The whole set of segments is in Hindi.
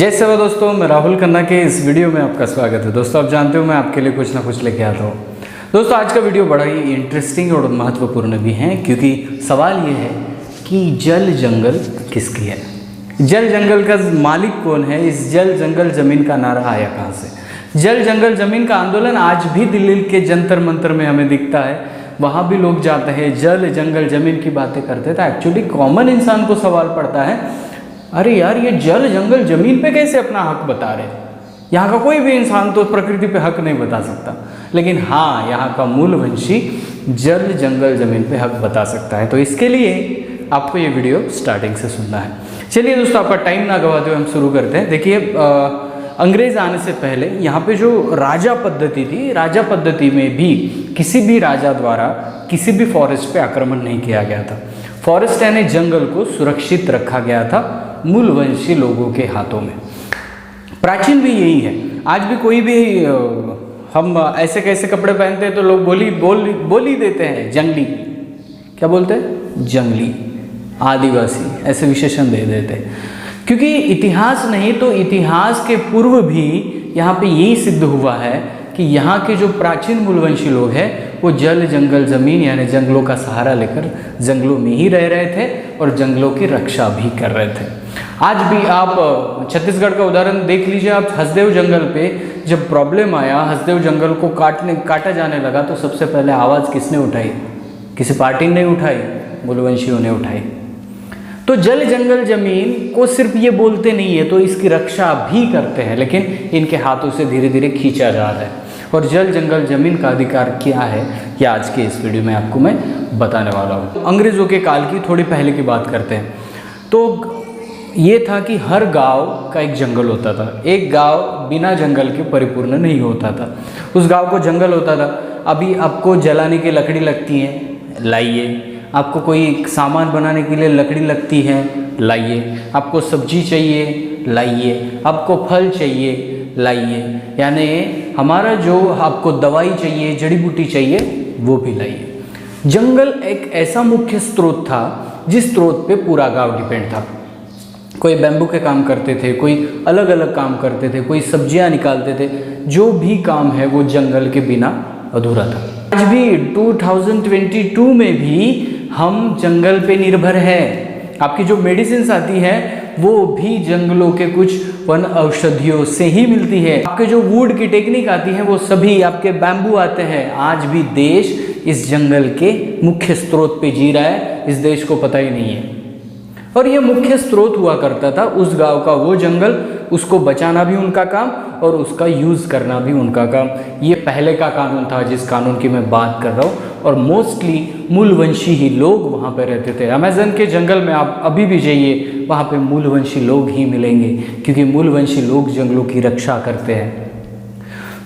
जय सेवा दोस्तों, मैं राहुल खन्ना के इस वीडियो में आपका स्वागत है। दोस्तों, आप जानते हो मैं आपके लिए कुछ ना कुछ लेके आता हूँ। दोस्तों, आज का वीडियो बड़ा ही इंटरेस्टिंग और महत्वपूर्ण भी है, क्योंकि सवाल ये है कि जल जंगल किसकी है, जल जंगल का मालिक कौन है, इस जल जंगल जमीन का नारा आया कहाँ से। जल जंगल जमीन का आंदोलन आज भी दिल्ली के जंतर मंतर में हमें दिखता है, वहाँ भी लोग जाते हैं, जल जंगल जमीन की बातें करते थे। एक्चुअली कॉमन इंसान को सवाल पड़ता है, अरे यार, ये जल जंगल जमीन पे कैसे अपना हक बता रहे। यहाँ का कोई भी इंसान तो प्रकृति पे हक नहीं बता सकता, लेकिन हाँ, यहाँ का मूलवंशी जल जंगल जमीन पे हक बता सकता है। तो इसके लिए आपको ये वीडियो स्टार्टिंग से सुनना है। चलिए दोस्तों, आपका टाइम ना गवाते हुए हम शुरू करते हैं। देखिए, अंग्रेज आने से पहले यहाँ पे जो राजा पद्धति थी, राजा पद्धति में भी किसी भी राजा द्वारा किसी भी फॉरेस्ट पे आक्रमण नहीं किया गया था। फॉरेस्ट यानी जंगल को सुरक्षित रखा गया था मूलवंशी लोगों के हाथों में। प्राचीन भी यही है। आज भी कोई भी हम ऐसे कैसे कपड़े पहनते हैं तो लोग बोली देते हैं जंगली। क्या बोलते हैं? जंगली, आदिवासी, ऐसे विशेषण दे देते हैं। क्योंकि इतिहास नहीं तो इतिहास के पूर्व भी यहाँ पे यही सिद्ध हुआ है कि यहाँ के जो प्राचीन मूलवंशी लोग हैं वो जल जंगल जमीन यानी जंगलों का सहारा लेकर जंगलों में ही रह रहे थे और जंगलों की रक्षा भी कर रहे थे। आज भी आप छत्तीसगढ़ का उदाहरण देख लीजिए। आप हसदेव जंगल पे जब प्रॉब्लम आया, हसदेव जंगल को काटा जाने लगा, तो सबसे पहले आवाज़ किसने उठाई? किसी पार्टी ने उठाई, मूलवंशियों ने उठाई। तो जल जंगल जमीन को सिर्फ ये बोलते नहीं है, तो इसकी रक्षा भी करते हैं, लेकिन इनके हाथों से धीरे धीरे खींचा जा रहा है। और जल जंगल जमीन का अधिकार क्या है, ये आज के इस वीडियो में आपको मैं बताने वाला हूँ। अंग्रेज़ों के काल की थोड़ी पहले की बात करते हैं। तो ये था कि हर गांव का एक जंगल होता था। एक गांव बिना जंगल के परिपूर्ण नहीं होता था। उस गांव को जंगल होता था। अभी आपको जलाने की लकड़ी लगती है, लाइए। आपको कोई सामान बनाने के लिए लकड़ी लगती है, लाइए। आपको सब्जी चाहिए, लाइए। आपको फल चाहिए, लाइए। यानी हमारा जो आपको दवाई चाहिए, जड़ी बूटी चाहिए, वो भी लाइए। जंगल एक ऐसा मुख्य स्रोत था जिस स्रोत पे पूरा गांव डिपेंड था। कोई बैम्बू के काम करते थे, कोई अलग अलग काम करते थे, कोई सब्जियां निकालते थे। जो भी काम है वो जंगल के बिना अधूरा था। आज भी 2022 में भी हम जंगल पे निर्भर है। आपकी जो मेडिसिन आती है वो भी जंगलों के कुछ वन औषधियों से ही मिलती है। आपके जो वुड की टेक्निक आती है वो सभी आपके बैम्बू आते हैं। आज भी देश इस जंगल के मुख्य स्रोत पे जी रहा है, इस देश को पता ही नहीं है। और ये मुख्य स्रोत हुआ करता था उस गांव का वो जंगल, उसको बचाना भी उनका काम और उसका यूज़ करना भी उनका काम। ये पहले का कानून था जिस कानून की मैं बात कर रहा हूँ। और मोस्टली मूलवंशी ही लोग वहाँ पे रहते थे। अमेज़न के जंगल में आप अभी भी जाइए, वहाँ पे मूलवंशी लोग ही मिलेंगे, क्योंकि मूलवंशी लोग जंगलों की रक्षा करते हैं।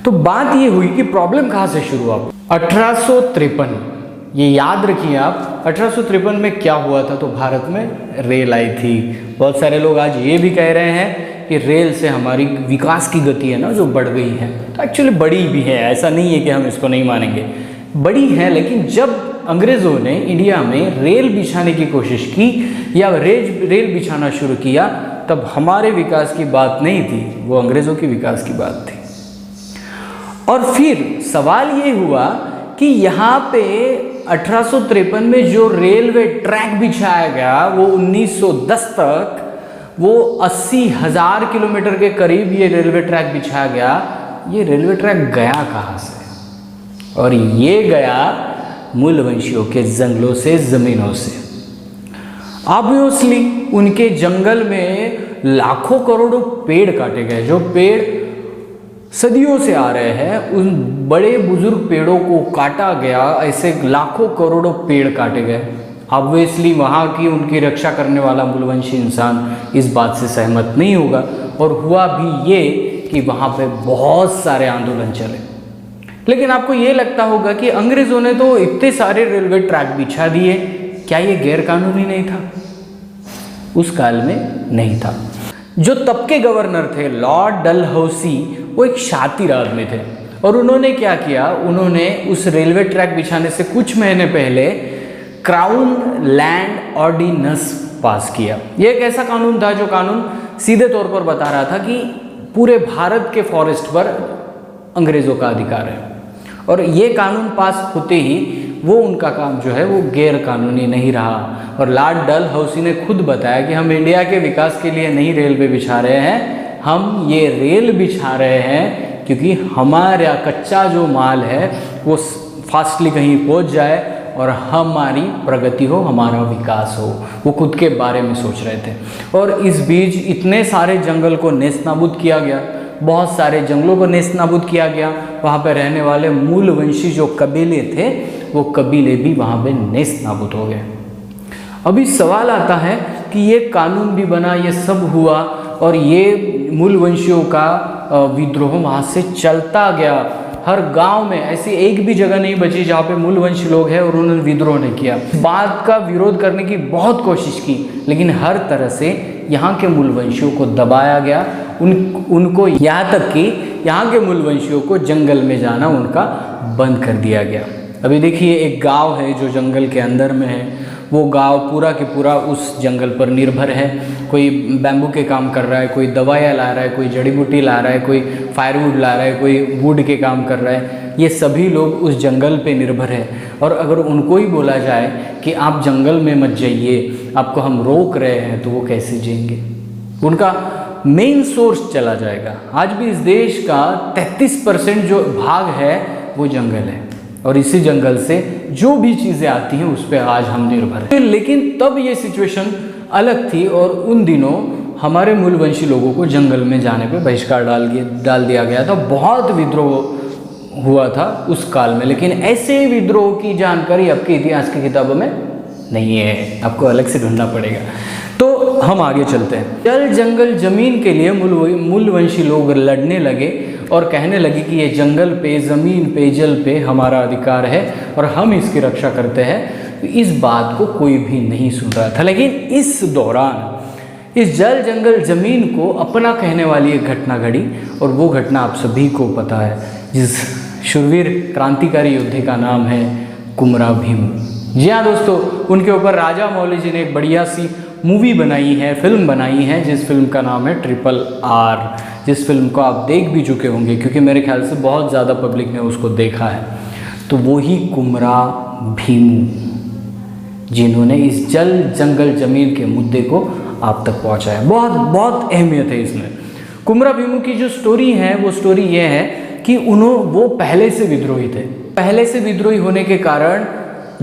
तो बात ये हुई कि प्रॉब्लम कहाँ से शुरू हुआ। 1853, ये याद रखिए आप, 1853 में क्या हुआ था? तो भारत में रेल आई थी। बहुत सारे लोग आज ये भी कह रहे हैं कि रेल से हमारी विकास की गति है ना जो बढ़ गई है। तो एक्चुअली बड़ी भी है, ऐसा नहीं है कि हम इसको नहीं मानेंगे, बड़ी है। लेकिन जब अंग्रेज़ों ने इंडिया में रेल बिछाने की कोशिश की या रेल बिछाना शुरू किया, तब हमारे विकास की बात नहीं थी, वो अंग्रेज़ों की विकास की बात थी। और फिर सवाल ये हुआ कि यहाँ पे 1853 में जो रेलवे ट्रैक बिछाया गया वो 1910 तक वो 80,000 किलोमीटर के करीब ये रेलवे ट्रैक बिछाया गया। ये रेलवे ट्रैक गया कहाँ से? और ये गया मूलवंशियों के जंगलों से, ज़मीनों से। ऑब्वियसली उनके जंगल में लाखों करोड़ों पेड़ काटे गए। जो पेड़ सदियों से आ रहे हैं, उन बड़े बुजुर्ग पेड़ों को काटा गया। ऐसे लाखों करोड़ों पेड़ काटे गए। ऑब्वियसली वहाँ की उनकी रक्षा करने वाला मूलवंशी इंसान इस बात से सहमत नहीं होगा। और हुआ भी ये कि वहाँ पे बहुत सारे आंदोलन चले। लेकिन आपको ये लगता होगा कि अंग्रेज़ों ने तो इतने सारे रेलवे ट्रैक बिछा दिए, क्या ये गैरकानूनी नहीं था? उस काल में नहीं था। जो तब के गवर्नर थे लॉर्ड डलहौसी, वो एक शातिर आदमी थे। और उन्होंने क्या किया, उन्होंने उस रेलवे ट्रैक बिछाने से कुछ महीने पहले क्राउन लैंड ऑर्डिनेंस पास किया। ये एक ऐसा कानून था जो कानून सीधे तौर पर बता रहा था कि पूरे भारत के फॉरेस्ट पर अंग्रेज़ों का अधिकार है, और ये कानून पास होते ही वो उनका काम जो है वो गैर कानूनी नहीं रहा। और लॉर्ड डलहौसी ने खुद बताया कि हम इंडिया के विकास के लिए नहीं रेलवे बिछा रहे हैं, हम ये रेल बिछा रहे हैं क्योंकि हमारा कच्चा जो माल है वो फास्टली कहीं पहुंच जाए और हमारी प्रगति हो, हमारा विकास हो। वो खुद के बारे में सोच रहे थे। और इस बीच इतने सारे जंगल को नेस्तनाबूद किया गया, बहुत सारे जंगलों को नेस्तनाबूद किया गया। वहाँ पे रहने वाले मूलवंशी जो कबीले थे वो कबीले भी वहाँ पे नेस्तनाबूद हो गए। अभी सवाल आता है कि ये कानून भी बना, ये सब हुआ, और ये मूलवंशियों का विद्रोह वहाँ से चलता गया। हर गांव में ऐसी एक भी जगह नहीं बची जहाँ पे मूलवंशी लोग हैं और उन्होंने विद्रोह नहीं किया। बात का विरोध करने की बहुत कोशिश की, लेकिन हर तरह से यहाँ के मूलवंशियों को दबाया गया। उनको यहाँ तक कि यहाँ के मूलवंशियों को जंगल में जाना उनका बंद कर दिया गया। अभी देखिए, एक गांव है जो जंगल के अंदर में है, वो गांव पूरा के पूरा उस जंगल पर निर्भर है। कोई बैम्बू के काम कर रहा है, कोई दवाइयाँ ला रहा है, कोई जड़ी बूटी ला रहा है, कोई फायरवुड ला रहा है, कोई वुड के काम कर रहा है। ये सभी लोग उस जंगल पे निर्भर है। और अगर उनको ही बोला जाए कि आप जंगल में मत जाइए, आपको हम रोक रहे हैं, तो वो कैसे जिएंगे? उनका मेन सोर्स चला जाएगा। आज भी इस देश का 33% जो भाग है वो जंगल है, और इसी जंगल से जो भी चीज़ें आती हैं उस पर आज हम निर्भर हैं। लेकिन तब ये सिचुएशन अलग थी, और उन दिनों हमारे मूलवंशी लोगों को जंगल में जाने पे बहिष्कार डाल दिया गया था। बहुत विद्रोह हुआ था उस काल में, लेकिन ऐसे विद्रोह की जानकारी आपके इतिहास की किताबों में नहीं है, आपको अलग से ढूंढना पड़ेगा। तो हम आगे चलते हैं। जल जंगल जमीन के लिए मूलवंशी लोग लड़ने लगे और कहने लगे कि ये जंगल पे, ज़मीन पे, जल पे हमारा अधिकार है और हम इसकी रक्षा करते हैं। तो इस बात को कोई भी नहीं सुन रहा था। लेकिन इस दौरान इस जल जंगल ज़मीन को अपना कहने वाली एक घटना घड़ी, और वो घटना आप सभी को पता है, जिस शूरवीर क्रांतिकारी योद्धे का नाम है कुमरा भीमू। जी हाँ दोस्तों, उनके ऊपर राजा मौली जी ने एक बढ़िया सी मूवी बनाई है, फिल्म बनाई है, जिस फिल्म का नाम है RRR, जिस फिल्म को आप देख भी चुके होंगे क्योंकि मेरे ख्याल से बहुत ज़्यादा पब्लिक ने उसको देखा है। तो वही कुमरा भीमू जिन्होंने इस जल जंगल ज़मीन के मुद्दे को आप तक पहुंचाया। बहुत बहुत अहमियत है इसमें। कुमरा भीमू की जो स्टोरी है वो स्टोरी ये है कि वो पहले से विद्रोही थे। पहले से विद्रोही होने के कारण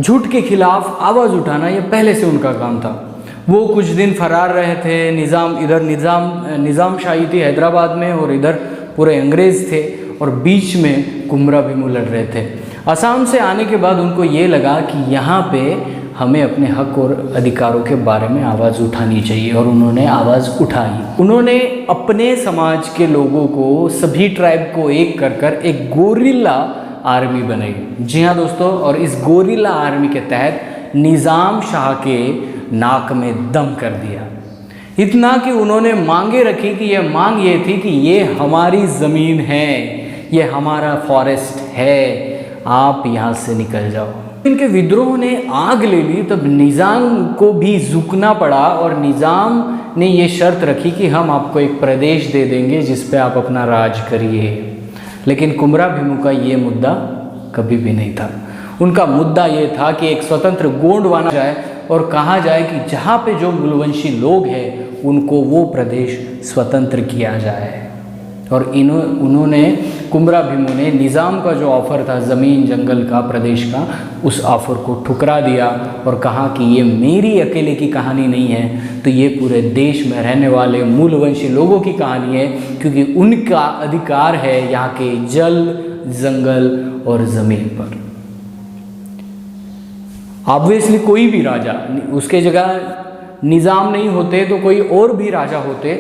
झूठ के खिलाफ आवाज़ उठाना ये पहले से उनका काम था। वो कुछ दिन फरार रहे थे। निज़ाम शाही थी हैदराबाद में, और इधर पूरे अंग्रेज़ थे, और बीच में कुमरा भीमू लड़ रहे थे। असम से आने के बाद उनको ये लगा कि यहाँ पे हमें अपने हक और अधिकारों के बारे में आवाज़ उठानी चाहिए, और उन्होंने आवाज़ उठाई। उन्होंने अपने समाज के लोगों को, सभी ट्राइब को एक कर एक गोरिल्ला आर्मी बनाई। जी हाँ दोस्तों, और इस गोरिल्ला आर्मी के तहत निज़ाम शाह के नाक में दम कर दिया। इतना कि उन्होंने मांगे रखी कि यह मांग ये थी कि ये हमारी ज़मीन है, ये हमारा फॉरेस्ट है, आप यहाँ से निकल जाओ। इनके विद्रोह ने आग ले ली, तब निज़ाम को भी झुकना पड़ा, और निज़ाम ने ये शर्त रखी कि हम आपको एक प्रदेश दे देंगे जिस पे आप अपना राज करिए। लेकिन कुमरा भीमू का ये मुद्दा कभी भी नहीं था। उनका मुद्दा ये था कि एक स्वतंत्र गोंडवाना जाए और कहा जाए कि जहाँ पे जो मूलवंशी लोग हैं उनको वो प्रदेश स्वतंत्र किया जाए। और उन्होंने कुमरा भीमू ने निज़ाम का जो ऑफ़र था ज़मीन जंगल का, प्रदेश का, उस ऑफ़र को ठुकरा दिया और कहा कि ये मेरी अकेले की कहानी नहीं है, तो ये पूरे देश में रहने वाले मूलवंशी लोगों की कहानी है, क्योंकि उनका अधिकार है यहाँ के जल, जंगल और ज़मीन पर। ऑब्वियसली कोई भी राजा, उसके जगह निज़ाम नहीं होते तो कोई और भी राजा होते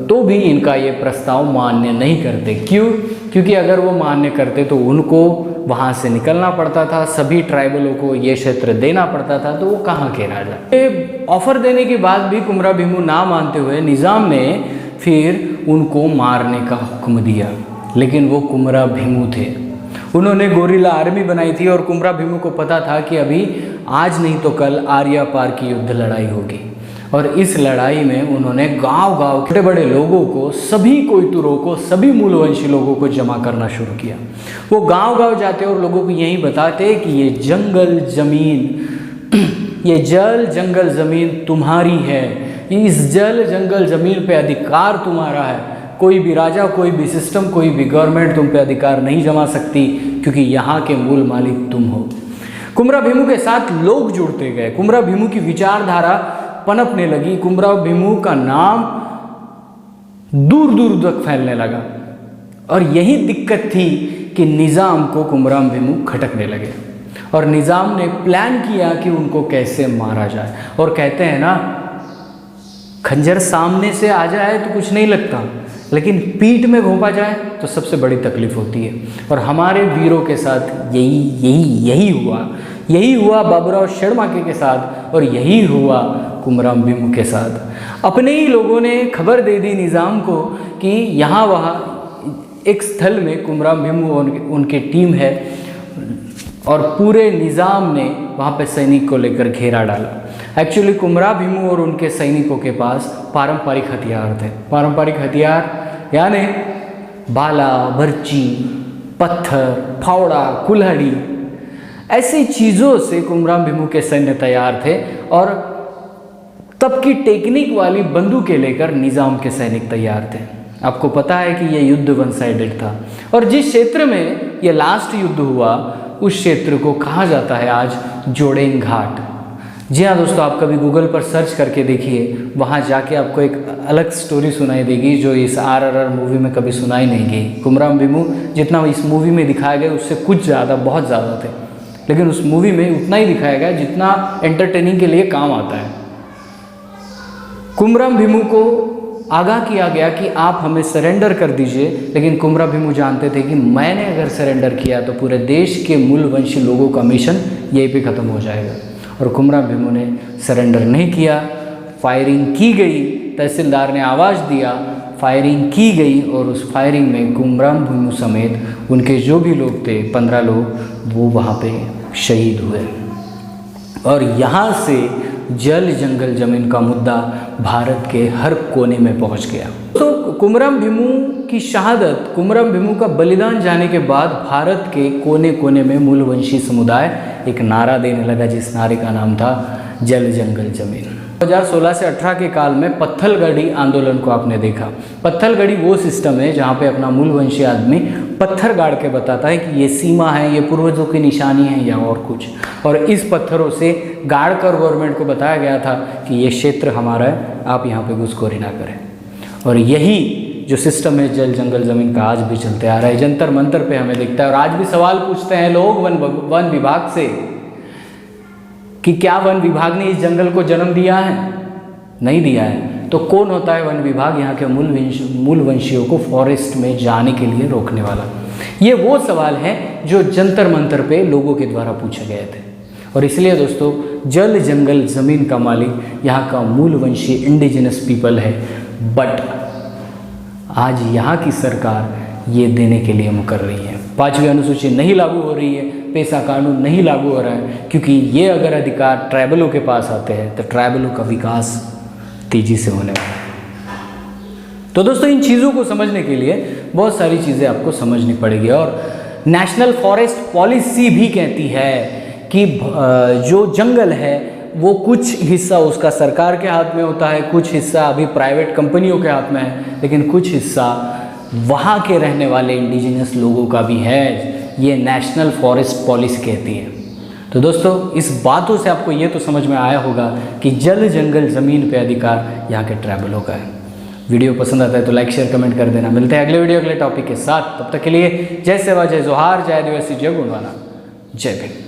तो भी इनका ये प्रस्ताव मान्य नहीं करते। क्यों? क्योंकि अगर वो मान्य करते तो उनको वहाँ से निकलना पड़ता था, सभी ट्राइबलों को ये क्षेत्र देना पड़ता था, तो वो कहाँ के राजा। ये ऑफर देने के बाद भी कुमरा भीमू ना मानते हुए निज़ाम ने फिर उनको मारने का हुक्म दिया। लेकिन वो कुमरा भीमू थे, उन्होंने गोरिल्ला आर्मी बनाई थी और कुमरा भीमू को पता था कि अभी आज नहीं तो कल आर्या पार की युद्ध लड़ाई होगी। और इस लड़ाई में उन्होंने गांव-गांव छोटे बड़े लोगों को, सभी कोयतुरों को, सभी मूलवंशी लोगों को जमा करना शुरू किया। वो गांव-गांव जाते और लोगों को यही बताते कि ये जंगल ज़मीन, ये जल जंगल ज़मीन तुम्हारी है, इस जल जंगल ज़मीन पे अधिकार तुम्हारा है। कोई भी राजा, कोई भी सिस्टम, कोई भी गवर्नमेंट तुम पे अधिकार नहीं जमा सकती, क्योंकि यहाँ के मूल मालिक तुम हो। कुमरा भीमू के साथ लोग जुड़ते गए, कुमरा भीमू की विचारधारा पनपने लगी, कुमरा भीमू का नाम दूर दूर तक फैलने लगा। और यही दिक्कत थी कि निज़ाम को कुमराम भीमू खटकने लगे और निज़ाम ने प्लान किया कि उनको कैसे मारा जाए। और कहते हैं ना, खंजर सामने से आ जाए तो कुछ नहीं लगता, लेकिन पीठ में घोंपा जाए तो सबसे बड़ी तकलीफ होती है। और हमारे वीरों के साथ यही हुआ बाबूराव शेरमाके के साथ, और यही हुआ कुमराम भीमू के साथ। अपने ही लोगों ने खबर दे दी निज़ाम को कि यहाँ वहाँ एक स्थल में कुमराम भीमू और उनकी टीम है, और पूरे निज़ाम ने वहाँ पे सैनिक को लेकर घेरा डाला। एक्चुअली कुमरा भीमू और उनके सैनिकों के पास पारंपरिक हथियार थे। पारंपरिक हथियार यानी भाला, बर्ची, पत्थर, फावड़ा, कुल्हाड़ी, ऐसी चीज़ों से कुमराम भीमू के सैन्य तैयार थे। और तब की टेक्निक वाली बंदूकें लेकर निज़ाम के सैनिक तैयार थे। आपको पता है कि ये युद्ध वन साइडेड था, और जिस क्षेत्र में ये लास्ट युद्ध हुआ उस क्षेत्र को कहा जाता है आज जोड़ेंग घाट। जी हाँ दोस्तों, आप कभी गूगल पर सर्च करके देखिए, वहाँ जाके आपको एक अलग स्टोरी सुनाई देगी जो इस RRR मूवी में कभी सुनाई नहीं गई। कुमराम भीमू जितना इस मूवी में दिखाया गया उससे कुछ ज़्यादा, बहुत ज़्यादा थे, लेकिन उस मूवी में उतना ही दिखाया गया जितना एंटरटेनिंग के लिए काम आता है। कुमराम भीमू को आगाह किया गया कि आप हमें सरेंडर कर दीजिए, लेकिन कुमरा भीमू जानते थे कि मैंने अगर सरेंडर किया तो पूरे देश के मूलवंशी लोगों का मिशन यहीं पे ख़त्म हो जाएगा। और कुमरा भीमू ने सरेंडर नहीं किया। फायरिंग की गई, तहसीलदार ने आवाज़ दिया, फायरिंग की गई, और उस फायरिंग में कुमराम भीमू समेत उनके जो भी लोग थे 15 लोग, वो वहाँ पे शहीद हुए। और यहाँ से जल जंगल ज़मीन का मुद्दा भारत के हर कोने में पहुँच गया। तो कुमराम भीमू की शहादत, कुमराम भीमू का बलिदान जाने के बाद भारत के कोने कोने में मूलवंशी समुदाय एक नारा देने लगा, जिस नारे का नाम था जल जंगल ज़मीन। 2016 से 18 के काल में पत्थलगड़ी आंदोलन को आपने देखा। पत्थलगड़ी वो सिस्टम है जहाँ पे अपना मूलवंशी आदमी पत्थर गाड़ के बताता है कि ये सीमा है, ये पूर्वजों की निशानी है या और कुछ, और इस पत्थरों से गाड़ कर गवर्नमेंट को बताया गया था कि ये क्षेत्र हमारा है, आप यहाँ पे घुसखोरी ना करें। और यही जो सिस्टम है जल जंगल ज़मीन का आज भी चलते आ रहा है। जंतर मंतर पे हमें दिखता है, और आज भी सवाल पूछते हैं लोग वन विभाग से कि क्या वन विभाग ने इस जंगल को जन्म दिया है? नहीं दिया है। तो कौन होता है वन विभाग? यहाँ के मूलवंशियों को फॉरेस्ट में जाने के लिए रोकने वाला। ये वो सवाल हैं जो जंतर मंतर पे लोगों के द्वारा पूछे गए थे। और इसलिए दोस्तों, जल जंगल ज़मीन का मालिक यहाँ का मूलवंशी इंडिजिनस पीपल है, बट आज यहाँ की सरकार ये देने के लिए मुकर रही है। 5वीं अनुसूची नहीं लागू हो रही है, पेशा कानून नहीं लागू हो रहा है, क्योंकि ये अगर अधिकार ट्राइबलों के पास आते हैं तो ट्राइबलों का विकास तेज़ी से होने वाला है। तो दोस्तों, इन चीज़ों को समझने के लिए बहुत सारी चीज़ें आपको समझनी पड़ेगी। और नेशनल फॉरेस्ट पॉलिसी भी कहती है कि जो जंगल है वो कुछ हिस्सा उसका सरकार के हाथ में होता है, कुछ हिस्सा अभी प्राइवेट कंपनियों के हाथ में है, लेकिन कुछ हिस्सा वहाँ के रहने वाले इंडिजिनस लोगों का भी है। ये नेशनल फॉरेस्ट पॉलिसी कहती है। तो दोस्तों, इस बातों से आपको ये तो समझ में आया होगा कि जल जंगल ज़मीन पे अधिकार यहाँ के ट्राइबलों का है। वीडियो पसंद आता है तो लाइक शेयर कमेंट कर देना। मिलते हैं अगले वीडियो अगले टॉपिक के साथ। तब तक के लिए जय सेवा, जय जोहार, जय आदिवासी, जय गोंडवाना, जय भीम।